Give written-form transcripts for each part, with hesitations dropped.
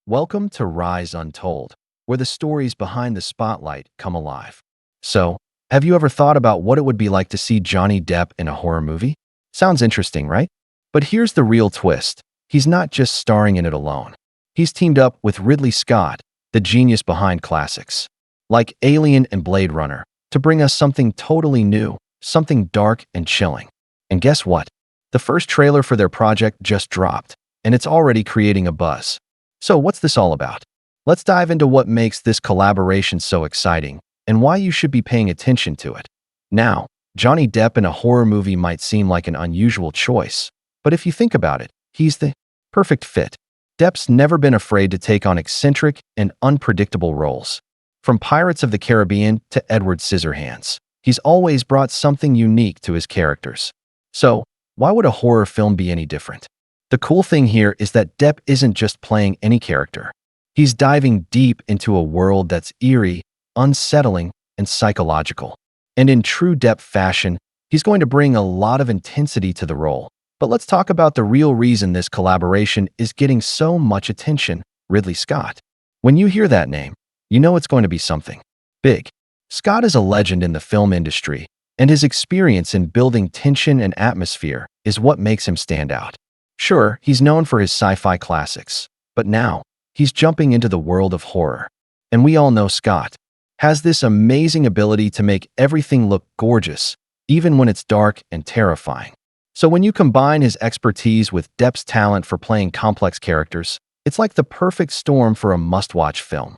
Welcome to Rise Untold, where the stories behind the spotlight come alive. So, have you ever thought about what it would be like to see Johnny Depp in a horror movie? Sounds interesting, right? But here's the real twist. He's not just starring in it alone. He's teamed up with Ridley Scott, the genius behind classics, like Alien and Blade Runner, to bring us something totally new, something dark and chilling. And guess what? The first trailer for their project just dropped, and it's already creating a buzz. So what's this all about? Let's dive into what makes this collaboration so exciting and why you should be paying attention to it. Now, Johnny Depp in a horror movie might seem like an unusual choice, but if you think about it, he's the perfect fit. Depp's never been afraid to take on eccentric and unpredictable roles. From Pirates of the Caribbean to Edward Scissorhands, he's always brought something unique to his characters. So, why would a horror film be any different? The cool thing here is that Depp isn't just playing any character. He's diving deep into a world that's eerie, unsettling, and psychological. And in true Depp fashion, he's going to bring a lot of intensity to the role. But let's talk about the real reason this collaboration is getting so much attention, Ridley Scott. When you hear that name, you know it's going to be something big. Scott is a legend in the film industry, and his experience in building tension and atmosphere is what makes him stand out. Sure, he's known for his sci-fi classics, but now he's jumping into the world of horror. And we all know Scott has this amazing ability to make everything look gorgeous, even when it's dark and terrifying. So when you combine his expertise with Depp's talent for playing complex characters, it's like the perfect storm for a must-watch film.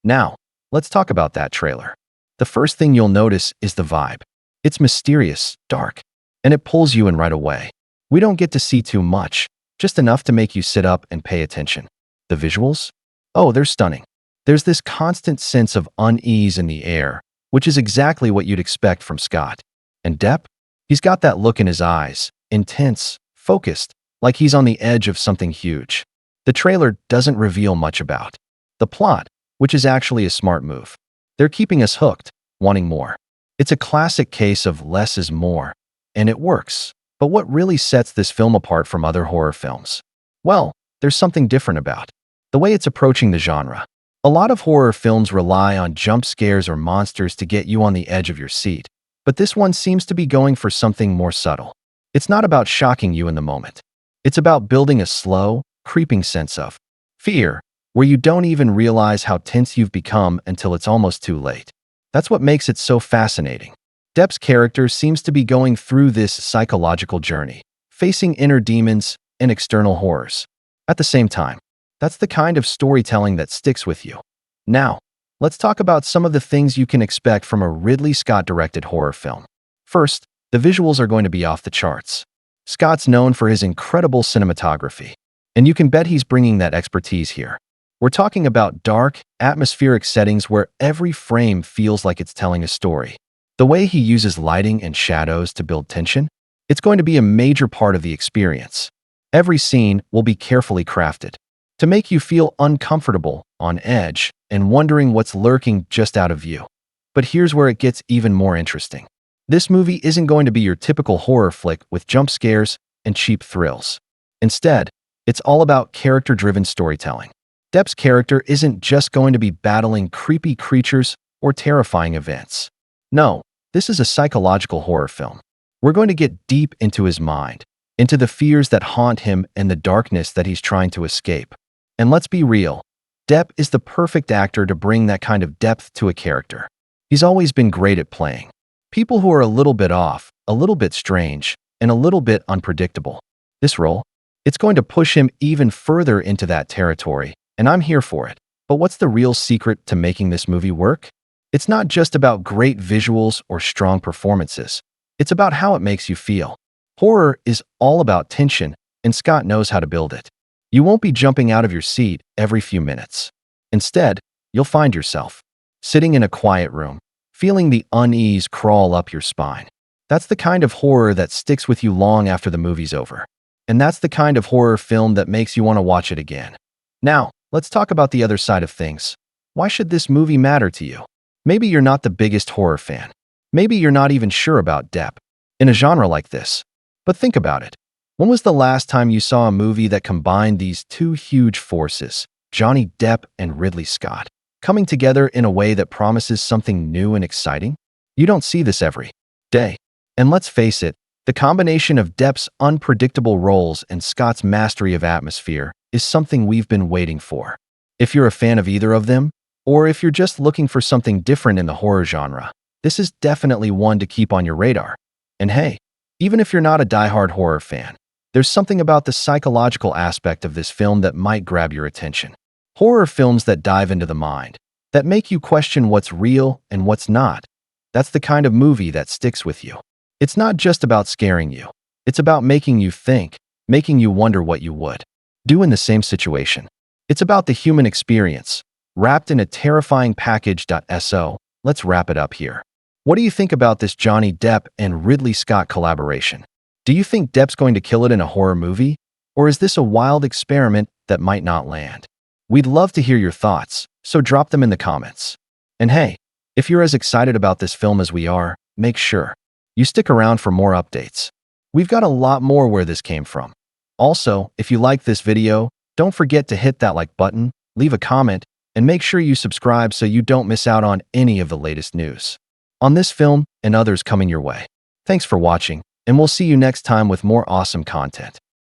Now, let's talk about that trailer. The first thing you'll notice is the vibe. It's mysterious, dark, and it pulls you in right away. We don't get to see too much, just enough to make you sit up and pay attention. The visuals? Oh, they're stunning. There's this constant sense of unease in the air, which is exactly what you'd expect from Scott. And Depp? He's got that look in his eyes, intense, focused, like he's on the edge of something huge. The trailer doesn't reveal much about the plot, which is actually a smart move. They're keeping us hooked, wanting more. It's a classic case of less is more, and it works. But what really sets this film apart from other horror films? Well, there's something different about the way it's approaching the genre. A lot of horror films rely on jump scares or monsters to get you on the edge of your seat, but this one seems to be going for something more subtle. It's not about shocking you in the moment. It's about building a slow, creeping sense of fear, where you don't even realize how tense you've become until it's almost too late. That's what makes it so fascinating. Depp's character seems to be going through this psychological journey, facing inner demons and external horrors. At the same time, that's the kind of storytelling that sticks with you. Now, let's talk about some of the things you can expect from a Ridley Scott-directed horror film. First, the visuals are going to be off the charts. Scott's known for his incredible cinematography, and you can bet he's bringing that expertise here. We're talking about dark, atmospheric settings where every frame feels like it's telling a story. The way he uses lighting and shadows to build tension, it's going to be a major part of the experience. Every scene will be carefully crafted to make you feel uncomfortable, on edge, and wondering what's lurking just out of view. But here's where it gets even more interesting. This movie isn't going to be your typical horror flick with jump scares and cheap thrills. Instead, it's all about character-driven storytelling. Depp's character isn't just going to be battling creepy creatures or terrifying events. No, this is a psychological horror film. We're going to get deep into his mind, into the fears that haunt him and the darkness that he's trying to escape. And let's be real, Depp is the perfect actor to bring that kind of depth to a character. He's always been great at playing people who are a little bit off, a little bit strange, and a little bit unpredictable. This role, it's going to push him even further into that territory, and I'm here for it. But what's the real secret to making this movie work? It's not just about great visuals or strong performances. It's about how it makes you feel. Horror is all about tension, and Scott knows how to build it. You won't be jumping out of your seat every few minutes. Instead, you'll find yourself sitting in a quiet room, feeling the unease crawl up your spine. That's the kind of horror that sticks with you long after the movie's over. And that's the kind of horror film that makes you want to watch it again. Now, let's talk about the other side of things. Why should this movie matter to you? Maybe you're not the biggest horror fan. Maybe you're not even sure about Depp in a genre like this. But think about it. When was the last time you saw a movie that combined these two huge forces, Johnny Depp and Ridley Scott, coming together in a way that promises something new and exciting? You don't see this every day. And let's face it, the combination of Depp's unpredictable roles and Scott's mastery of atmosphere is something we've been waiting for. If you're a fan of either of them, or if you're just looking for something different in the horror genre, this is definitely one to keep on your radar. And hey, even if you're not a diehard horror fan, there's something about the psychological aspect of this film that might grab your attention. Horror films that dive into the mind, that make you question what's real and what's not. That's the kind of movie that sticks with you. It's not just about scaring you. It's about making you think, making you wonder what you would do in the same situation. It's about the human experience, wrapped in a terrifying package. So, let's wrap it up here. What do you think about this Johnny Depp and Ridley Scott collaboration? Do you think Depp's going to kill it in a horror movie? Or is this a wild experiment that might not land? We'd love to hear your thoughts, so drop them in the comments. And hey, if you're as excited about this film as we are, make sure you stick around for more updates. We've got a lot more where this came from. Also, if you like this video, don't forget to hit that like button, leave a comment, and make sure you subscribe so you don't miss out on any of the latest news on this film and others coming your way. Thanks for watching, and we'll see you next time with more awesome content.